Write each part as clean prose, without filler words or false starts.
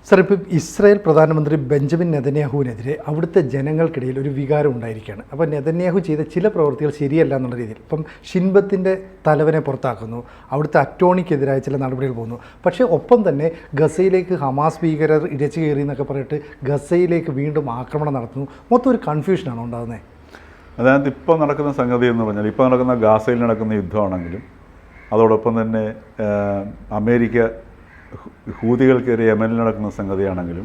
Sir, ഇപ്പോൾ Israel പ്രധാനമന്ത്രി Benjamin നെതന്യാഹുവിനെതിരെ അവിടുത്തെ ജനങ്ങൾക്കിടയിൽ ഒരു വികാരം ഉണ്ടായിരിക്കുകയാണ്. അപ്പോൾ നെതന്യാഹു ചെയ്ത ചില പ്രവൃത്തികൾ ശരിയല്ല എന്നുള്ള രീതിയിൽ ഇപ്പം ഷിൻബത്തിൻ്റെ തലവനെ പുറത്താക്കുന്നു, അവിടുത്തെ അറ്റോർണിക്കെതിരായ ചില നടപടികൾ പോകുന്നു. പക്ഷേ ഒപ്പം തന്നെ ഗസയിലേക്ക് ഹമാസ് ഭീകരർ ഇരച്ചു കയറി എന്നൊക്കെ പറഞ്ഞിട്ട് ഗസയിലേക്ക് വീണ്ടും ആക്രമണം നടത്തുന്നു. മൊത്തം ഒരു കൺഫ്യൂഷനാണ് ഉണ്ടാകുന്നത്. അതായത് ഇപ്പോൾ നടക്കുന്ന സംഗതി എന്ന് പറഞ്ഞാൽ, ഇപ്പോൾ നടക്കുന്ന ഗാസയിൽ നടക്കുന്ന യുദ്ധമാണെങ്കിലും അതോടൊപ്പം തന്നെ അമേരിക്ക ഹൂതികൾക്കെതിരെ യമനിൽ നടക്കുന്ന സംഗതിയാണെങ്കിലും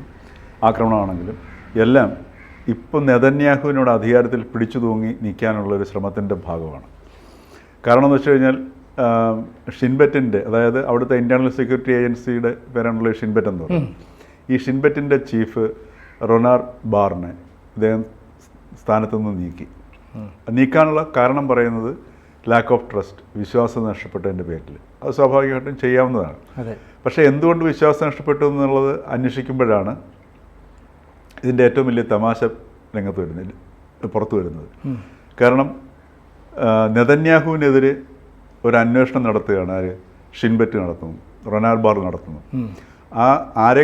ആക്രമണമാണെങ്കിലും എല്ലാം ഇപ്പം നെതന്യാഹുവിനോട് അധികാരത്തിൽ പിടിച്ചു തൂങ്ങി നിൽക്കാനുള്ളൊരു ശ്രമത്തിൻ്റെ ഭാഗമാണ്. കാരണം എന്ന് വെച്ച് കഴിഞ്ഞാൽ ഷിൻബെറ്റിൻ്റെ, അതായത് അവിടുത്തെ ഇൻ്റേണൽ സെക്യൂരിറ്റി ഏജൻസിയുടെ പേരാണുള്ള ഷിൻബെറ്റ് എന്ന് പറയുന്നത്. ഈ ഷിൻബെറ്റിൻ്റെ ചീഫ് റൊനാർ ബാറിനെ ഇദ്ദേഹം സ്ഥാനത്തു നിന്ന് നീക്കാനുള്ള കാരണം പറയുന്നത് ലാക്ക് ഓഫ് ട്രസ്റ്റ്, വിശ്വാസം നഷ്ടപ്പെട്ടതിൻ്റെ പേരിൽ. അത് സ്വാഭാവികമായിട്ടും ചെയ്യാവുന്നതാണ്. പക്ഷേ എന്തുകൊണ്ട് വിശ്വാസം നഷ്ടപ്പെട്ടു എന്നുള്ളത് അന്വേഷിക്കുമ്പോഴാണ് ഇതിൻ്റെ ഏറ്റവും വലിയ തമാശ പുറത്തു വരുന്നത്. കാരണം നെതന്യാഹുവിനെതിരെ ഒരു അന്വേഷണം നടത്തുകയാണ് ഷിൻബെറ്റ് നടത്തുന്നു, റൊനാർ ബാർ നടത്തുന്നു. ആരെ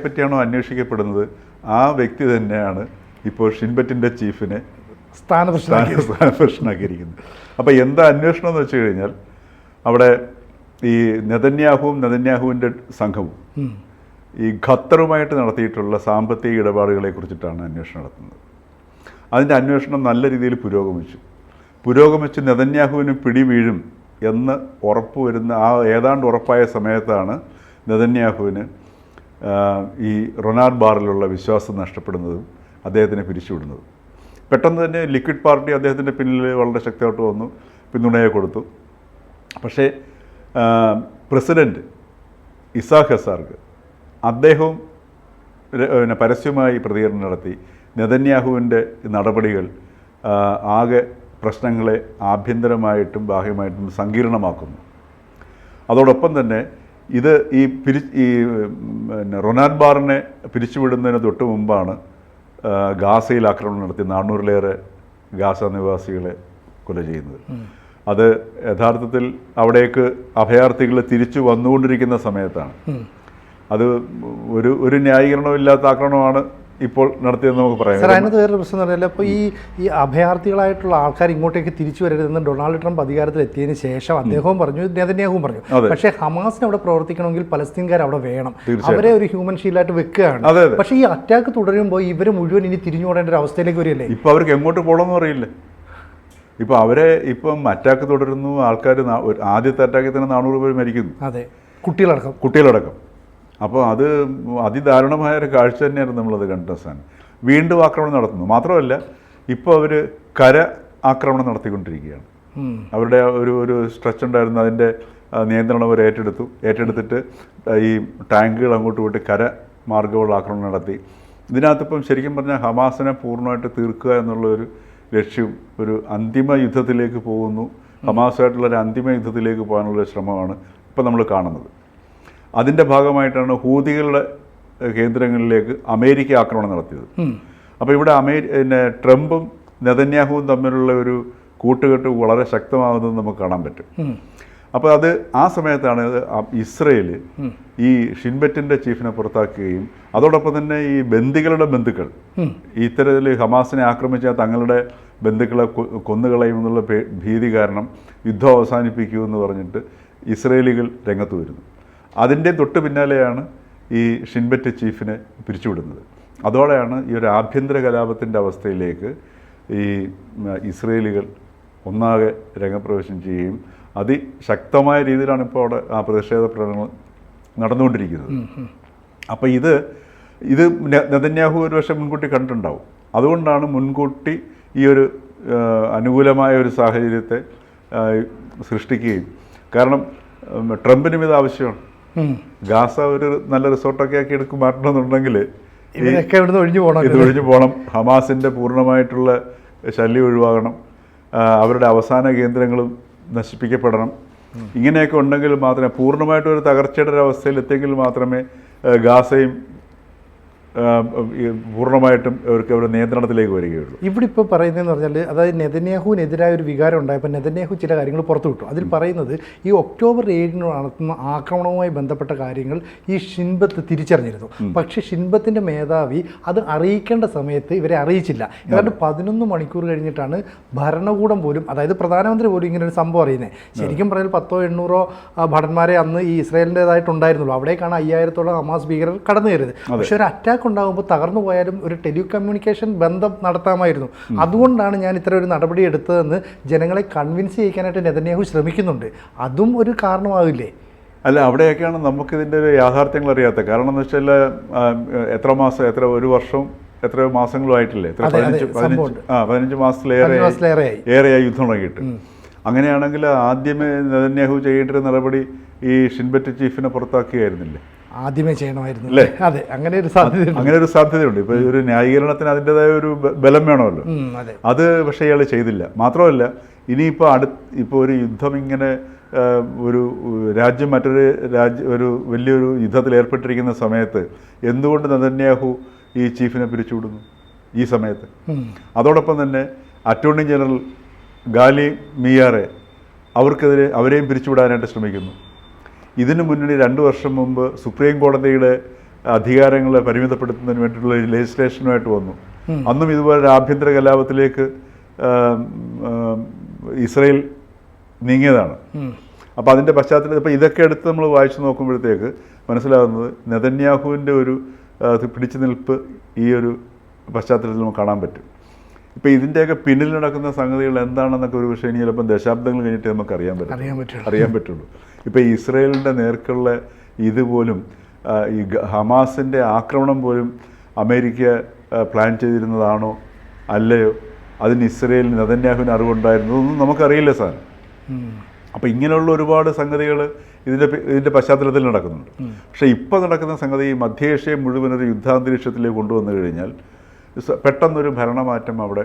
പറ്റിയാണോ അന്വേഷിക്കപ്പെടുന്നത് ആ വ്യക്തി തന്നെയാണ് ഇപ്പോൾ ഷിൻബെറ്റിൻ്റെ ചീഫിനെ സ്ഥാനഭ്രഷ്ടനാക്കിയിരിക്കുന്നത്. അപ്പോൾ എന്താ അന്വേഷണം എന്ന് വെച്ച് കഴിഞ്ഞാൽ, അവിടെ ഈ നെതന്യാഹുവിൻ്റെ സംഘവും ഈ ഖത്തറുമായിട്ട് നടത്തിയിട്ടുള്ള സാമ്പത്തിക ഇടപാടുകളെ കുറിച്ചിട്ടാണ് അന്വേഷണം നടത്തുന്നത്. അതിൻ്റെ അന്വേഷണം നല്ല രീതിയിൽ പുരോഗമിച്ച് നെതന്യാഹുവിന് പിടി വീഴും എന്ന് ഉറപ്പുവരുന്ന ഏതാണ്ട് ഉറപ്പായ സമയത്താണ് നെതന്യാഹുവിന് ഈ റൊനാർ ബാറിലുള്ള വിശ്വാസം നഷ്ടപ്പെടുന്നതും അദ്ദേഹത്തിനെ പിരിച്ചുവിടുന്നതും. പെട്ടെന്ന് തന്നെ ലിക്വിഡ് പാർട്ടി അദ്ദേഹത്തിൻ്റെ പിന്നിൽ വളരെ ശക്തമായിട്ട് വന്നു, പിന്തുണയെ കൊടുത്തു. പക്ഷേ പ്രസിഡൻറ്റ് ഇസാഖ് ഹെർസാഗ് അദ്ദേഹവും പരസ്യമായി പ്രതികരണം നടത്തി നെതന്യാഹുവിൻ്റെ നടപടികൾ ആകെ പ്രശ്നങ്ങളെ ആഭ്യന്തരമായിട്ടും ബാഹ്യമായിട്ടും സങ്കീർണമാക്കുന്നു. അതോടൊപ്പം തന്നെ ഇത് ഈ റൊനാർ ബാറിനെ പിരിച്ചുവിടുന്നതിന് തൊട്ട് മുമ്പാണ് ഗാസയിൽ ആക്രമണം നടത്തി 400-ലേറെ ഗാസ നിവാസികളെ കൊല ചെയ്യുന്നത്. അത് യഥാർത്ഥത്തിൽ അവിടേക്ക് അഭയാർത്ഥികൾ തിരിച്ചു വന്നുകൊണ്ടിരിക്കുന്ന സമയത്താണ്. അത് ഒരു ന്യായീകരണമില്ലാത്ത ആക്രമണമാണ് ഇപ്പോൾ നടത്തിയതെന്ന് നമുക്ക് പറയാം. സാർ, അതിനകത്ത് വേറൊരു പ്രശ്നം എന്ന് പറഞ്ഞാൽ, ഇപ്പോൾ ഈ അഭയാർത്ഥികളായിട്ടുള്ള ആൾക്കാർ ഇങ്ങോട്ടേക്ക് തിരിച്ചു വരരുതെന്ന് ഡൊണാൾഡ് ട്രംപ് അധികാരത്തിൽ എത്തിയതിന് ശേഷം അദ്ദേഹവും പറഞ്ഞു, നെതന്യാഹുവും പറഞ്ഞു. പക്ഷേ ഹമാസിന് അവിടെ പ്രവർത്തിക്കണമെങ്കിൽ പലസ്തീൻകാർ അവിടെ വേണം, അവരെ ഒരു ഹ്യൂമൻ ഷീൽഡായിട്ട് വെക്കുകയാണ്. പക്ഷേ ഈ അറ്റാക്ക് തുടരുമ്പോൾ ഇവർ മുഴുവൻ ഇനി തിരിഞ്ഞുകൊടേണ്ട ഒരു അവസ്ഥയിലേക്ക് വരികയല്ലേ? ഇപ്പോൾ അവർക്ക് എങ്ങോട്ട് പോകണമെന്ന് അറിയില്ല. ഇപ്പോൾ ഇപ്പം അറ്റാക്ക് തുടരുന്നു, ആൾക്കാർ ആദ്യത്തെ അറ്റാക്കിൽ തന്നെ 400 പേര് മരിക്കുന്നു. അതെ, കുട്ടികളടക്കം. അപ്പോൾ അത് അതിദാരുണമായ ഒരു കാഴ്ച തന്നെയായിരുന്നു നമ്മളത് കണ്ട സാധനം. വീണ്ടും ആക്രമണം നടത്തുന്നു. മാത്രമല്ല ഇപ്പോൾ അവർ കര ആക്രമണം നടത്തിക്കൊണ്ടിരിക്കുകയാണ്. അവരുടെ ഒരു സ്ട്രെച്ച് ഉണ്ടായിരുന്നു, അതിൻ്റെ നിയന്ത്രണം അവർ ഏറ്റെടുത്തിട്ട് ഈ ടാങ്കുകൾ അങ്ങോട്ട് വിട്ട് കര മാർഗമുള്ള ആക്രമണം നടത്തി. ഇതിനകത്തിപ്പം ശരിക്കും പറഞ്ഞാൽ ഹമാസിനെ പൂർണ്ണമായിട്ട് തീർക്കുക എന്നുള്ളൊരു ലക്ഷ്യം ഒരു അന്തിമ യുദ്ധത്തിലേക്ക് പോകുന്നു. ഹമാസുമായിട്ടുള്ളൊരു അന്തിമ യുദ്ധത്തിലേക്ക് പോകാനുള്ളൊരു ശ്രമമാണ് ഇപ്പം നമ്മൾ കാണുന്നത്. അതിൻ്റെ ഭാഗമായിട്ടാണ് ഹൂതികളുടെ കേന്ദ്രങ്ങളിലേക്ക് അമേരിക്ക ആക്രമണം നടത്തിയത്. അപ്പോൾ ഇവിടെ ട്രംപും നെതന്യാഹുവും തമ്മിലുള്ള ഒരു കൂട്ടുകെട്ട് വളരെ ശക്തമാകുന്നത് നമുക്ക് കാണാൻ പറ്റും. അപ്പോൾ ആ സമയത്താണ് ഇസ്രയേൽ ഈ ഷിൻബെറ്റിൻ്റെ ചീഫിനെ പുറത്താക്കുകയും അതോടൊപ്പം തന്നെ ഈ ബന്ദികളുടെ ബന്ധുക്കൾ ഇത്തരത്തിൽ ഹമാസിനെ ആക്രമിച്ചാൽ തങ്ങളുടെ ബന്ധുക്കളെ കൊന്നുകളയും എന്നുള്ള ഭീതി കാരണം യുദ്ധം അവസാനിപ്പിക്കൂ എന്ന് പറഞ്ഞിട്ട് ഇസ്രയേലികൾ രംഗത്ത് വരുന്നു. അതിൻ്റെ തൊട്ട് പിന്നാലെയാണ് ഈ ഷിൻബെറ്റ് ചീഫിനെ പിരിച്ചുവിടുന്നത്. അതോടെയാണ് ഈ ഒരു ആഭ്യന്തര കലാപത്തിൻ്റെ അവസ്ഥയിലേക്ക് ഈ ഇസ്രയേലികൾ ഒന്നാകെ രംഗപ്രവേശം ചെയ്യുകയും അതിശക്തമായ രീതിയിലാണ് ഇപ്പോൾ അവിടെ ആ പ്രതിഷേധ പ്രകടനങ്ങൾ നടന്നുകൊണ്ടിരിക്കുന്നത്. അപ്പോൾ ഇത് നെതന്യാഹു ഒരു പക്ഷേ മുൻകൂട്ടി കണ്ടിട്ടുണ്ടാവും. അതുകൊണ്ടാണ് മുൻകൂട്ടി ഈ ഒരു അനുകൂലമായ ഒരു സാഹചര്യത്തെ സൃഷ്ടിക്കുകയും, കാരണം ട്രംപിനും ഇത് ആവശ്യമാണ്. ഗാസ ഒരു നല്ല റിസോർട്ടൊക്കെ ആക്കി മാറ്റണമെന്നുണ്ടെങ്കിൽ ഇത് ഒഴിഞ്ഞു പോകണം, ഹമാസിൻ്റെ പൂർണ്ണമായിട്ടുള്ള ശല്യം ഒഴിവാകണം, അവരുടെ അവസാന കേന്ദ്രങ്ങളും നശിപ്പിക്കപ്പെടണം. ഇങ്ങനെയൊക്കെ ഉണ്ടെങ്കിൽ മാത്രമേ പൂർണ്ണമായിട്ടൊരു തകർച്ചയുടെ ഒരു അവസ്ഥയിൽ എത്തിയെങ്കിൽ മാത്രമേ ഗാസയും പൂർണ്ണമായിട്ടും അവരുടെ നിയന്ത്രണത്തിലേക്ക് വരികയുള്ളൂ. ഇവിടെ ഇപ്പോൾ പറയുന്നതെന്ന് പറഞ്ഞാൽ, അതായത് നെതന്യാഹുവിനെതിരായ ഒരു വികാരം ഉണ്ടായപ്പോൾ നെതന്യാഹു ചില കാര്യങ്ങൾ പുറത്തു വിട്ടു. അതിൽ പറയുന്നത് ഈ ഒക്ടോബർ 7 നടത്തുന്ന ആക്രമണവുമായി ബന്ധപ്പെട്ട കാര്യങ്ങൾ ഈ ഷിൻബത്ത് തിരിച്ചറിഞ്ഞിരുന്നു. പക്ഷേ ഷിൻബത്തിൻ്റെ മേധാവി അത് അറിയിക്കേണ്ട സമയത്ത് ഇവരെ അറിയിച്ചില്ല. ഏതാണ്ട് 11 മണിക്കൂർ കഴിഞ്ഞിട്ടാണ് ഭരണകൂടം പോലും, അതായത് പ്രധാനമന്ത്രി പോലും ഇങ്ങനെ ഒരു സംഭവം അറിയുന്നത്. ശരിക്കും പറഞ്ഞാൽ 1000-800 ഭടന്മാരെ അന്ന് ഈ ഇസ്രായേലിൻ്റെതായിട്ടുണ്ടായിരുന്നുള്ളൂ. അവിടേക്കാണ് 5000-ഓളം ഹമാസ് ഭീകരർ കടന്നു കയറിയത്. പക്ഷേ ഒരു അറ്റാക്ക് ഉണ്ടാകുമ്പോൾ തകർന്നു പോയാലും ഒരു ടെലികമ്മ്യൂണിക്കേഷൻ ബന്ധം നടത്താമായിരുന്നു. അതുകൊണ്ടാണ് ഞാൻ ഇത്തരം ഒരു നടപടി എടുത്തതെന്ന് ജനങ്ങളെ കൺവിൻസ് ചെയ്യിക്കാനായിട്ട് നെതന്യാഹു ശ്രമിക്കുന്നുണ്ട്. അതും ഒരു കാരണമാവില്ലേ? അല്ല, അവിടെയൊക്കെയാണ് നമുക്കിതിൻ്റെ ഒരു യാഥാർത്ഥ്യങ്ങൾ അറിയാത്തത്. കാരണം എന്ന് വെച്ചാൽ എത്ര മാസം, ഒരു വർഷം, എത്രയോ മാസങ്ങളും ആയിട്ടില്ലേ? 15 മാസത്തിലേറെയായി യുദ്ധം തുടങ്ങിയിട്ട്. അങ്ങനെയാണെങ്കിൽ ആദ്യമേ നെതന്യാഹു ചെയ്യേണ്ട നടപടി ഈ ഷിൻബെറ്റ് ചീഫിനെ പുറത്താക്കിയായിരുന്നില്ലേ? ആദ്യമേ ചെയ്യണമായിരുന്നു അല്ലേ? അതെ, അങ്ങനെ ഒരു സാധ്യതയുണ്ട്. ഇപ്പൊ ഒരു ന്യായീകരണത്തിന് അതിൻ്റെതായ ഒരു ബലം വേണമല്ലോ. അത് പക്ഷേ ഇയാൾ ചെയ്തില്ല. മാത്രമല്ല, ഇനിയിപ്പോൾ ഇപ്പോൾ ഒരു യുദ്ധം ഇങ്ങനെ ഒരു രാജ്യം ഒരു വലിയൊരു യുദ്ധത്തിൽ ഏർപ്പെട്ടിരിക്കുന്ന സമയത്ത് എന്തുകൊണ്ട് നെതന്യാഹു ഈ ചീഫിനെ പിരിച്ചുവിടുന്നു ഈ സമയത്ത്? അതോടൊപ്പം തന്നെ അറ്റോർണി ജനറൽ ഗാലി മിയാറെ അവരെയും പിരിച്ചുവിടാനായിട്ട് ശ്രമിക്കുന്നു. ഇതിനു മുന്നണി 2 വർഷം മുമ്പ് സുപ്രീം കോടതിയുടെ അധികാരങ്ങളെ പരിമിതപ്പെടുത്തുന്നതിന് വേണ്ടിയിട്ടുള്ള ലെജിസ്ലേഷനുമായിട്ട് വന്നു. അന്നും ഇതുപോലെ ഒരു ആഭ്യന്തര കലാപത്തിലേക്ക് ഇസ്രയേൽ നീങ്ങിയതാണ്. അപ്പോൾ അതിൻ്റെ പശ്ചാത്തലത്തിൽ ഇപ്പോൾ ഇതൊക്കെ എടുത്ത് നമ്മൾ വായിച്ചു നോക്കുമ്പോഴത്തേക്ക് മനസ്സിലാകുന്നത് നെതന്യാഹുവിൻ്റെ ഒരു പിടിച്ചു നിൽപ്പ് ഈ ഒരു പശ്ചാത്തലത്തിൽ നമുക്ക് കാണാൻ പറ്റും. ഇപ്പോൾ ഇതിൻ്റെയൊക്കെ പിന്നിൽ നടക്കുന്ന സംഗതികൾ എന്താണെന്നൊക്കെ ഒരു പക്ഷേ ഇനി ചിലപ്പം ദശാബ്ദങ്ങൾ കഴിഞ്ഞിട്ട് നമുക്ക് അറിയാൻ പറ്റുള്ളൂ. ഇപ്പോൾ ഇസ്രയേലിൻ്റെ നേർക്കുള്ള ഇതുപോലും ഈ ഹമാസിൻ്റെ ആക്രമണം പോലും അമേരിക്ക പ്ലാൻ ചെയ്തിരുന്നതാണോ അല്ലയോ, അതിന് ഇസ്രയേലിന് നെതന്യാഹുവിന് അറിവുണ്ടായിരുന്നതൊന്നും നമുക്കറിയില്ല സാർ. അപ്പോൾ ഇങ്ങനെയുള്ള ഒരുപാട് സംഗതികൾ ഇതിൻ്റെ പശ്ചാത്തലത്തിൽ നടക്കുന്നുണ്ട്. പക്ഷേ ഇപ്പോൾ നടക്കുന്ന സംഗതി മധ്യേഷ്യയെ മുഴുവൻ ഒരു യുദ്ധാന്തരീക്ഷത്തിലേക്ക് കൊണ്ടുവന്നു കഴിഞ്ഞാൽ പെട്ടെന്നൊരു ഭരണമാറ്റം അവിടെ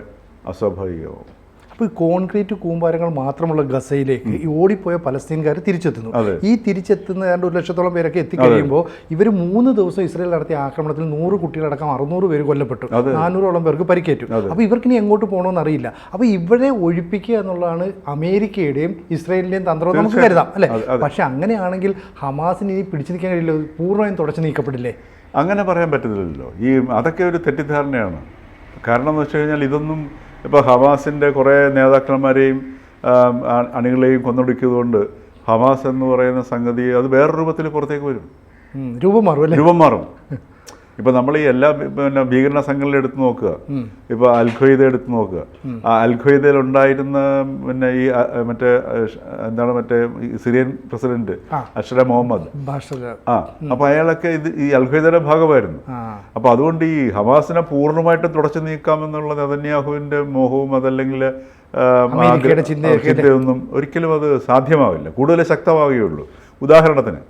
അസ്വാഭാവികമാവും. അപ്പോൾ ഈ കോൺക്രീറ്റ് കൂമ്പാരങ്ങൾ മാത്രമുള്ള ഗസയിലേക്ക് ഈ ഓടിപ്പോയ പലസ്തീൻകാർ തിരിച്ചെത്തുന്നു. ഈ തിരിച്ചെത്തുന്ന 1,00,000-ഓളം പേരൊക്കെ എത്തിക്കഴിയുമ്പോൾ ഇവർ 3 ദിവസം ഇസ്രയേൽ നടത്തിയ ആക്രമണത്തിൽ 100 കുട്ടികളടക്കം 600 പേര് കൊല്ലപ്പെട്ടു, 400-ഓളം പേർക്ക് പരിക്കേറ്റു. അപ്പോൾ ഇവർക്കിനി എങ്ങോട്ട് പോകണമെന്ന് അറിയില്ല. അപ്പോൾ ഇവരെ ഒഴിപ്പിക്കുക എന്നുള്ളതാണ് അമേരിക്കയുടെയും ഇസ്രയേലിൻ്റെയും തന്ത്രം നമുക്ക് കരുതാം അല്ലേ? പക്ഷെ അങ്ങനെയാണെങ്കിൽ ഹമാസിന് ഇനി പിടിച്ചു നിൽക്കാൻ കഴിയില്ല, പൂർണ്ണമായും തുടച്ചു നീക്കപ്പെടില്ലേ? അങ്ങനെ പറയാൻ പറ്റത്തില്ലല്ലോ. അതൊക്കെ ഒരു തെറ്റിദ്ധാരണയാണ്. കാരണം എന്ന് വെച്ച് കഴിഞ്ഞാൽ ഇതൊന്നും ഇപ്പോൾ ഹമാസിൻ്റെ കുറേ നേതാക്കന്മാരെയും അണികളെയും കൊന്നൊടുക്കിയതുകൊണ്ട് ഹമാസ് എന്ന് പറയുന്ന സംഗതി അത് വേറെ രൂപത്തിൽ പുറത്തേക്ക് വരും, രൂപം മാറും. ഇപ്പോൾ നമ്മൾ ഈ എല്ലാ ഭീകരണ സംഘടന എടുത്ത് നോക്കുക, ഇപ്പോൾ അൽ-ഖ്വയ്ദ എടുത്ത് നോക്കുക. ആ അൽ-ഖ്വയ്ദയിൽ ഉണ്ടായിരുന്ന ഈ മറ്റേ സിറിയൻ പ്രസിഡന്റ് അഷ്റ മുഹമ്മദ്, അപ്പോൾ അയാളൊക്കെ ഈ അൽ-ഖ്വയ്ദയുടെ ഭാഗമായിരുന്നു. അപ്പോൾ അതുകൊണ്ട് ഈ ഹമാസിനെ പൂർണ്ണമായിട്ടും തുടച്ചു നീക്കാമെന്നുള്ള നെതന്യാഹുവിൻ്റെ മോഹവും അതല്ലെങ്കിൽ ചിന്തയൊന്നും ഒരിക്കലും അത് സാധ്യമാവില്ല, കൂടുതൽ ശക്തമാവുകയുള്ളൂ. ഉദാഹരണത്തിന്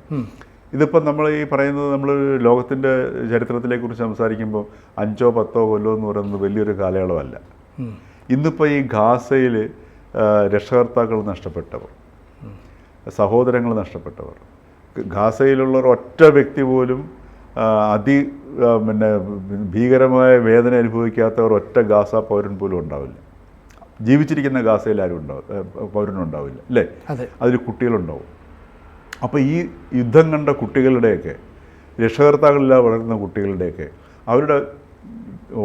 ഇതിപ്പം നമ്മൾ ഈ പറയുന്നത്, നമ്മൾ ലോകത്തിൻ്റെ ചരിത്രത്തിനെക്കുറിച്ച് സംസാരിക്കുമ്പോൾ 5-10 കൊല്ലം എന്ന് പറയുന്നത് വലിയൊരു കാലയളവല്ല. ഇന്നിപ്പോൾ ഈ ഗാസയിൽ രക്ഷകർത്താക്കൾ നഷ്ടപ്പെട്ടവർ, സഹോദരങ്ങൾ നഷ്ടപ്പെട്ടവർ, ഗാസയിലുള്ള ഒറ്റ വ്യക്തി പോലും ഭീകരമായ വേദന അനുഭവിക്കാത്തവർ ഒറ്റ ഗാസ പൗരൻ പോലും ഉണ്ടാവില്ല. ജീവിച്ചിരിക്കുന്ന ഗാസയിൽ ആരും പൗരനുണ്ടാവില്ല അല്ലേ? അതിൽ കുട്ടികളുണ്ടാവും. അപ്പോൾ ഈ യുദ്ധം കണ്ട കുട്ടികളുടെയൊക്കെ, രക്ഷകർത്താക്കളില്ലാതെ വളരുന്ന കുട്ടികളുടെയൊക്കെ അവരുടെ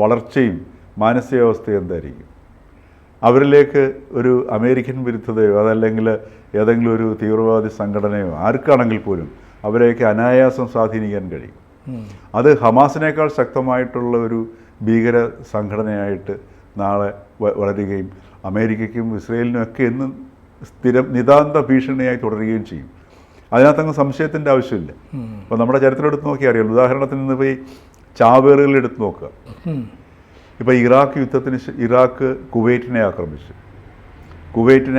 വളർച്ചയും മാനസികാവസ്ഥയും എന്തായിരിക്കും? അവരിലേക്ക് ഒരു അമേരിക്കൻ വിരുദ്ധതയോ അതല്ലെങ്കിൽ ഏതെങ്കിലും ഒരു തീവ്രവാദി സംഘടനയോ ആർക്കാണെങ്കിൽ പോലും അവരെയൊക്കെ അനായാസം സ്വാധീനിക്കാൻ കഴിയും. അത് ഹമാസിനേക്കാൾ ശക്തമായിട്ടുള്ള ഒരു ഭീകര സംഘടനയായിട്ട് നാളെ വളരുകയും അമേരിക്കയ്ക്കും ഇസ്രയേലിനും ഒക്കെ എന്നും നിതാന്ത ഭീഷണിയായി തുടരുകയും ചെയ്യും. അതിനകത്തങ്ങ് സംശയത്തിൻ്റെ ആവശ്യമില്ല. അപ്പോൾ നമ്മുടെ ചരിത്രം എടുത്ത് നോക്കിയാൽ അറിയാം. ഉദാഹരണത്തിന് നിന്ന് പോയി ചാവേറുകൾ എടുത്ത് നോക്കുക. ഇപ്പോൾ ഇറാഖ് കുവൈറ്റിനെ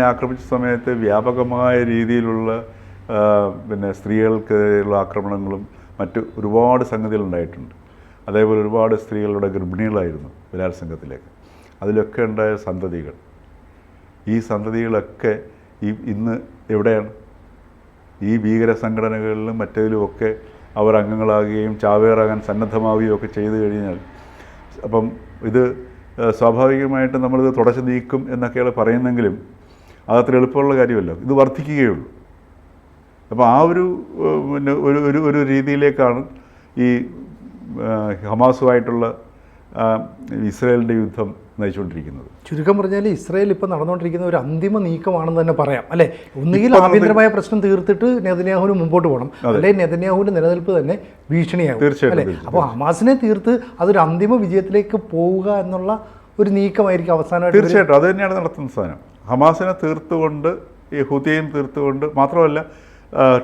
ആക്രമിച്ച സമയത്ത് വ്യാപകമായ രീതിയിലുള്ള സ്ത്രീകൾക്കെതിരെയുള്ള ആക്രമണങ്ങളും മറ്റ് ഒരുപാട് സംഗതികളുണ്ടായിട്ടുണ്ട്. അതേപോലെ ഒരുപാട് സ്ത്രീകളുടെ ഗർഭിണികളായിരുന്നു ബലാത്സംഗത്തിലേക്ക്. അതിലൊക്കെ ഉണ്ടായ സന്തതികൾ, ഈ സന്തതികളൊക്കെ ഇന്ന് എവിടെയാണ്? ഈ ഭീകര സംഘടനകളിലും മറ്റേതിലുമൊക്കെ അവർ അംഗങ്ങളാകുകയും ചാവേറാകാൻ സന്നദ്ധമാവുകയും ഒക്കെ ചെയ്തു കഴിഞ്ഞാൽ അപ്പം ഇത് സ്വാഭാവികമായിട്ട് നമ്മളിത് തുടച്ചു നീക്കും എന്നൊക്കെയാണ് പറയുന്നെങ്കിലും അതത്ര എളുപ്പമുള്ള കാര്യമല്ല. ഇത് വർദ്ധിക്കുകയുള്ളൂ. അപ്പോൾ ആ ഒരു പിന്നെ ഒരു രീതിയിലേക്കാണ് ഈ ഹമാസുമായിട്ടുള്ള ഇസ്രായേലിൻ്റെ യുദ്ധം നയിച്ചുകൊണ്ടിരിക്കുന്നത്. ചുരുക്കം പറഞ്ഞാൽ ഇസ്രായേൽ ഇപ്പോൾ നടന്നുകൊണ്ടിരിക്കുന്ന ഒരു അന്തിമ നീക്കമാണെന്ന് തന്നെ പറയാം അല്ലേ? ഒന്നുകിൽ ആഭ്യന്തരമായ പ്രശ്നം തീർത്തിട്ട് നെതന്യാഹുവിന് മുമ്പോട്ട് പോകണം, അല്ലെങ്കിൽ നെതന്യാഹുവിൻ്റെ നിലനിൽപ്പ് തന്നെ ഭീഷണിയാകും. തീർച്ചയായിട്ടും. അപ്പോൾ ഹമാസിനെ തീർത്ത് അതൊരു അന്തിമ വിജയത്തിലേക്ക് പോവുക എന്നുള്ള ഒരു നീക്കമായിരിക്കും അവസാനമായിട്ട്. തീർച്ചയായിട്ടും അത് തന്നെയാണ് നടത്തുന്ന സാധനം. ഹമാസിനെ തീർത്തുകൊണ്ട് ഈ ഹൂത്തിയെയും തീർത്തുകൊണ്ട് മാത്രമല്ല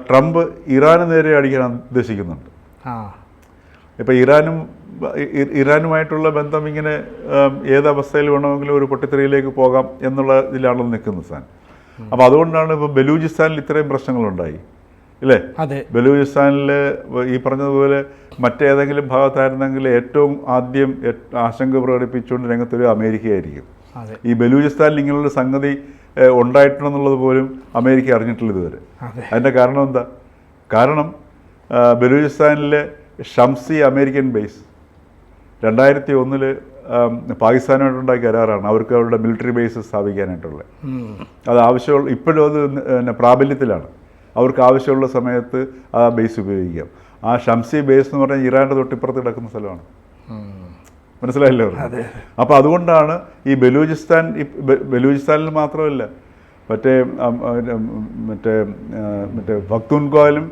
ട്രംപ് ഇറാന് നേരെ അടിക്കാൻ ഉദ്ദേശിക്കുന്നുണ്ട്. ഇപ്പോൾ ഇറാനുമായിട്ടുള്ള ബന്ധം ഇങ്ങനെ ഏതവസ്ഥയിൽ വേണമെങ്കിലും ഒരു പൊട്ടിത്തെറിയിലേക്ക് പോകാം എന്നുള്ള ഇതിലാണല്ലോ നിൽക്കുന്ന സാധനം. അപ്പോൾ അതുകൊണ്ടാണ് ഇപ്പോൾ ബലൂചിസ്ഥാനിൽ ഇത്രയും പ്രശ്നങ്ങളുണ്ടായി ഇല്ലേ? ബലൂചിസ്ഥാനിൽ ഈ പറഞ്ഞതുപോലെ മറ്റേതെങ്കിലും ഭാഗത്തായിരുന്നെങ്കിൽ ഏറ്റവും ആദ്യം ആശങ്ക പ്രകടിപ്പിച്ചുകൊണ്ട് രംഗത്തൊരു അമേരിക്കയായിരിക്കും. ഈ ബലൂചിസ്ഥാനിൽ ഇങ്ങനെയുള്ള സംഗതി ഉണ്ടായിട്ടുണ്ടെന്നുള്ളത് പോലും അമേരിക്ക അറിഞ്ഞിട്ടില്ല ഇതുവരെ. അതിൻ്റെ കാരണം എന്താ? കാരണം ബലൂചിസ്ഥാനിലെ ഷംസി അമേരിക്കൻ ബേസ് 2001 പാകിസ്ഥാനുമായിട്ടുണ്ടായ കരാറാണ് അവർക്ക് അവരുടെ മിലിറ്ററി ബേസ് സ്ഥാപിക്കാനായിട്ടുള്ളത്. അത് ആവശ്യമുള്ള ഇപ്പോഴും അത് പ്രാബല്യത്തിലാണ്. അവർക്ക് ആവശ്യമുള്ള സമയത്ത് ആ ബേസ് ഉപയോഗിക്കാം. ആ ഷംസി ബേസ് എന്ന് പറഞ്ഞാൽ ഇറാൻ്റെ തൊട്ടിപ്പുറത്ത് കിടക്കുന്ന സ്ഥലമാണ്. മനസ്സിലായല്ലോ? അപ്പോൾ അതുകൊണ്ടാണ് ഈ ബലൂചിസ്ഥാനിൽ മാത്രമല്ല മറ്റേ പഖ്തൂൺഖ്വായിലും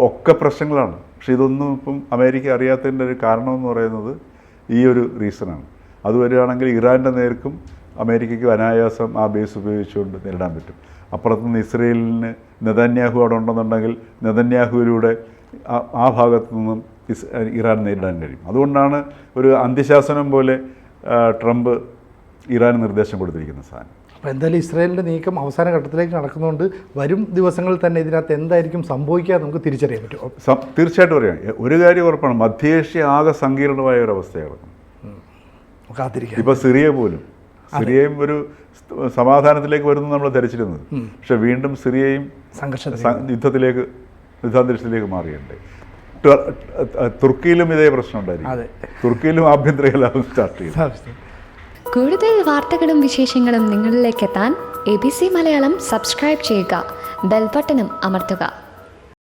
ഒക്കെ പ്രശ്നങ്ങളാണ്. പക്ഷെ ഇതൊന്നും ഇപ്പം അമേരിക്ക അറിയാത്തതിൻ്റെ ഒരു കാരണമെന്ന് പറയുന്നത് ഈ ഒരു റീസണാണ്. അത് വരികയാണെങ്കിൽ ഇറാൻ്റെ നേർക്കും അമേരിക്കയ്ക്കും അനായാസം ആ ബേസ് ഉപയോഗിച്ചുകൊണ്ട് നേരിടാൻ പറ്റും. അപ്പുറത്തുനിന്ന് ഇസ്രയേലിന് നെതന്യാഹു അവിടെ ഉണ്ടെന്നുണ്ടെങ്കിൽ നെതന്യാഹുവിലൂടെ ആ ഭാഗത്തു നിന്നും ഇറാൻ നേരിടാൻ കഴിയും. അതുകൊണ്ടാണ് ഒരു അന്ത്യശാസനം പോലെ ട്രംപ് ഇറാന് നിർദ്ദേശം കൊടുത്തിരിക്കുന്ന സാധനം. അപ്പോൾ എന്തായാലും ഇസ്രായേലിൻ്റെ നീക്കം അവസാന ഘട്ടത്തിലേക്ക് നടക്കുന്നതുകൊണ്ട് വരും ദിവസങ്ങളിൽ തന്നെ ഇതിനകത്ത് എന്തായിരിക്കും സംഭവിക്കുക നമുക്ക് തിരിച്ചറിയാൻ പറ്റും. തീർച്ചയായിട്ടും പറയാം. ഒരു കാര്യം ഉറപ്പാണ്, മധ്യേഷ്യ ആകെ സങ്കീർണമായ ഒരു അവസ്ഥയാണ്. ഇപ്പോൾ സിറിയ പോലും, സിറിയയും ഒരു സമാധാനത്തിലേക്ക് വരുന്നു നമ്മൾ ധരിച്ചിരുന്നത്. പക്ഷെ വീണ്ടും സിറിയയും യുദ്ധാന്തരീക്ഷത്തിലേക്ക് മാറിയുണ്ട്. തുർക്കിയിലും ഇതേ പ്രശ്നം ഉണ്ടായിരിക്കും. തുർക്കിയിലും ആഭ്യന്തര കലാപം സ്റ്റാർട്ട് ചെയ്യും. കൂടുതൽ വാർത്തകളും വിശേഷങ്ങളും നിങ്ങളിലേക്ക് എത്താൻ ABC മലയാളം സബ്സ്ക്രൈബ് ചെയ്യുക, ബെൽ ബട്ടണും അമർത്തുക.